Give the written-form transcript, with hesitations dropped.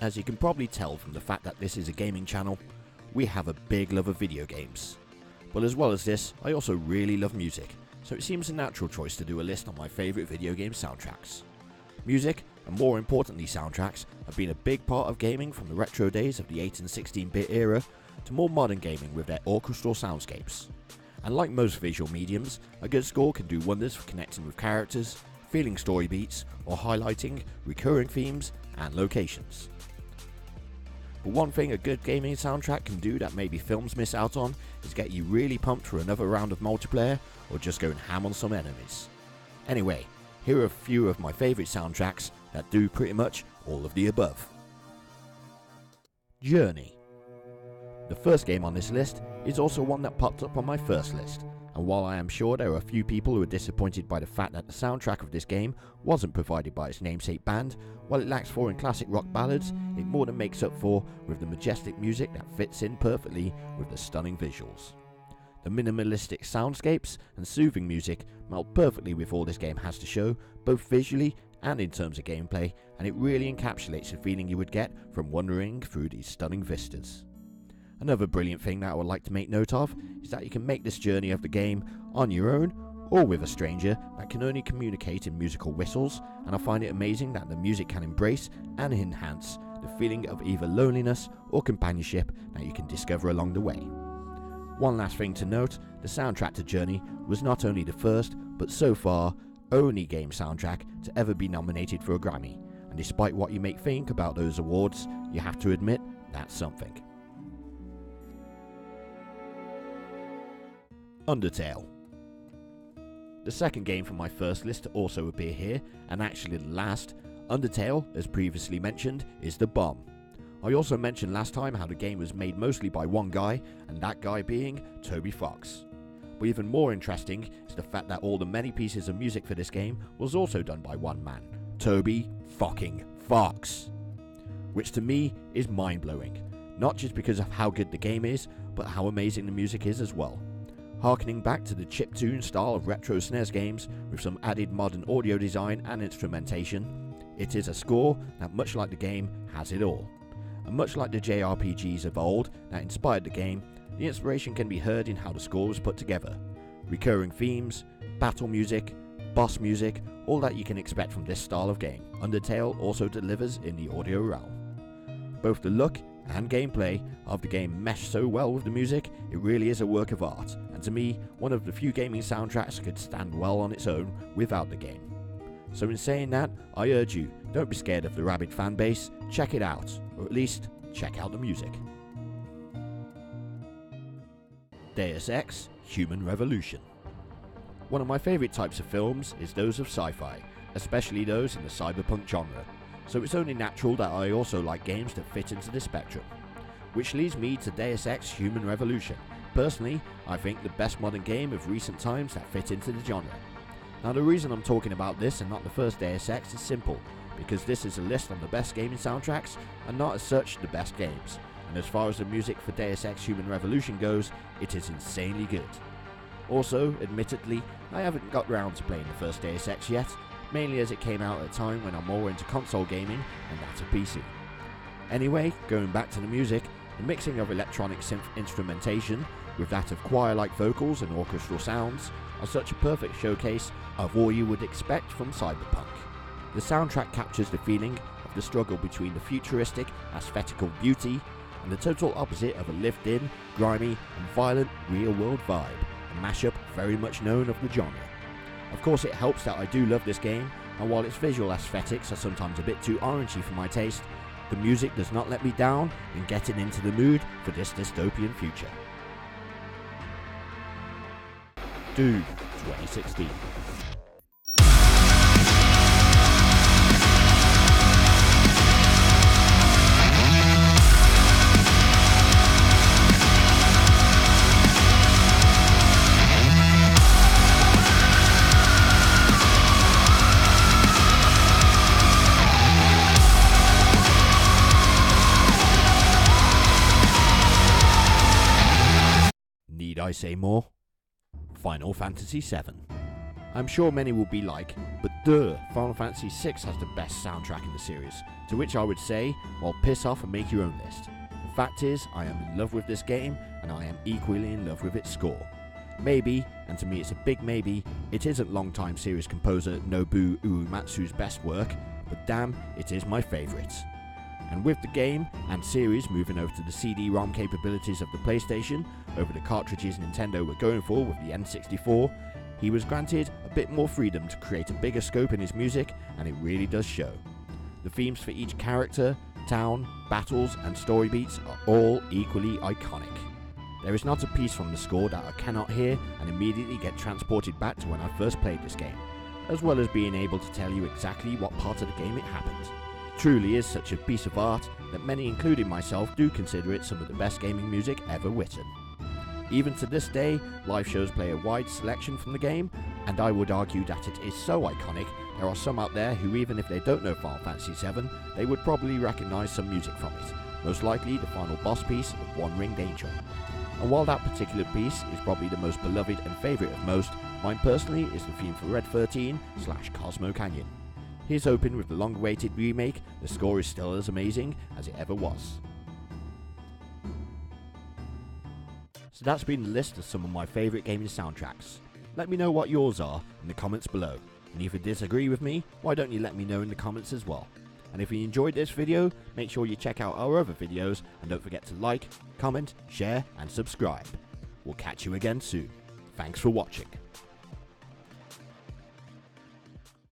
As you can probably tell from the fact that this is a gaming channel, we have a big love of video games. But as well as this, I also really love music, so it seems a natural choice to do a list on my favourite video game soundtracks. Music, and more importantly soundtracks, have been a big part of gaming from the retro days of the 8 and 16-bit era to more modern gaming with their orchestral soundscapes. And like most visual mediums, a good score can do wonders for connecting with characters, feeling story beats, or highlighting recurring themes and locations. But one thing a good gaming soundtrack can do that maybe films miss out on is get you really pumped for another round of multiplayer or just going ham on some enemies. Anyway, here are a few of my favourite soundtracks that do pretty much all of the above. Journey. The first game on this list is also one that popped up on my first list, and while I am sure there are a few people who are disappointed by the fact that the soundtrack of this game wasn't provided by its namesake band, while it lacks foreign classic rock ballads, it more than makes up for with the majestic music that fits in perfectly with the stunning visuals. The minimalistic soundscapes and soothing music meld perfectly with all this game has to show, both visually and in terms of gameplay, and it really encapsulates the feeling you would get from wandering through these stunning vistas. Another brilliant thing that I would like to make note of is that you can make this journey of the game on your own or with a stranger that can only communicate in musical whistles, and I find it amazing that the music can embrace and enhance the feeling of either loneliness or companionship that you can discover along the way. One last thing to note, the soundtrack to Journey was not only the first, but so far, only game soundtrack to ever be nominated for a Grammy, and despite what you may think about those awards, you have to admit that's something. Undertale. The second game from my first list to also appear here, and actually the last, Undertale, as previously mentioned, is the bomb. I also mentioned last time how the game was made mostly by one guy, and that guy being Toby Fox. But even more interesting is the fact that all the many pieces of music for this game was also done by one man, Toby fucking Fox. Which to me is mind-blowing, not just because of how good the game is, but how amazing the music is as well. Harkening back to the chiptune style of retro SNES games with some added modern audio design and instrumentation, it is a score that, much like the game, has it all. And much like the JRPGs of old that inspired the game, the inspiration can be heard in how the score was put together. Recurring themes, battle music, boss music, all that you can expect from this style of game, Undertale also delivers in the audio realm. Both the look and gameplay of the game mesh so well with the music, it really is a work of art, and to me, one of the few gaming soundtracks could stand well on its own without the game. So in saying that, I urge you, don't be scared of the rabid fanbase, check it out, or at least check out the music. Deus Ex: Human Revolution. One of my favourite types of films is those of sci-fi, especially those in the cyberpunk genre, so it's only natural that I also like games that fit into this spectrum. Which leads me to Deus Ex: Human Revolution. Personally, I think the best modern game of recent times that fit into the genre. Now the reason I'm talking about this and not the first Deus Ex is simple, because this is a list on the best gaming soundtracks and not as such the best games, and as far as the music for Deus Ex: Human Revolution goes, it is insanely good. Also, admittedly, I haven't got round to playing the first Deus Ex yet, mainly as it came out at a time when I'm more into console gaming and that of PC. Anyway, going back to the music, the mixing of electronic synth instrumentation with that of choir-like vocals and orchestral sounds are such a perfect showcase of all you would expect from cyberpunk. The soundtrack captures the feeling of the struggle between the futuristic, aesthetical beauty and the total opposite of a lived-in, grimy and violent real-world vibe, a mashup very much known of the genre. Of course, it helps that I do love this game, and while its visual aesthetics are sometimes a bit too orangey for my taste, the music does not let me down in getting into the mood for this dystopian future. Doom 2016. Need I say more? Final Fantasy VII. I'm sure many will be like, but duh, Final Fantasy VI has the best soundtrack in the series, to which I would say, well, piss off and make your own list. The fact is, I am in love with this game, and I am equally in love with its score. Maybe, and to me it's a big maybe, it isn't longtime series composer Nobuo Uematsu's best work, but damn, it is my favourite. And with the game and series moving over to the CD-ROM capabilities of the PlayStation over the cartridges Nintendo were going for with the N64, he was granted a bit more freedom to create a bigger scope in his music, and it really does show. The themes for each character, town, battles and story beats are all equally iconic. There is not a piece from the score that I cannot hear and immediately get transported back to when I first played this game, as well as being able to tell you exactly what part of the game it happened. It truly is such a piece of art that many, including myself, do consider it some of the best gaming music ever written. Even to this day, live shows play a wide selection from the game, and I would argue that it is so iconic, there are some out there who, even if they don't know Final Fantasy VII, they would probably recognise some music from it, most likely the final boss piece of One Ringed Angel. And while that particular piece is probably the most beloved and favourite of most, mine personally is the theme for Red 13/Cosmo Canyon. Here's hoping with the long-awaited remake, the score is still as amazing as it ever was. So that's been the list of some of my favourite gaming soundtracks. Let me know what yours are in the comments below, and if you disagree with me, why don't you let me know in the comments as well. And if you enjoyed this video, make sure you check out our other videos, and don't forget to like, comment, share and subscribe. We'll catch you again soon. Thanks for watching.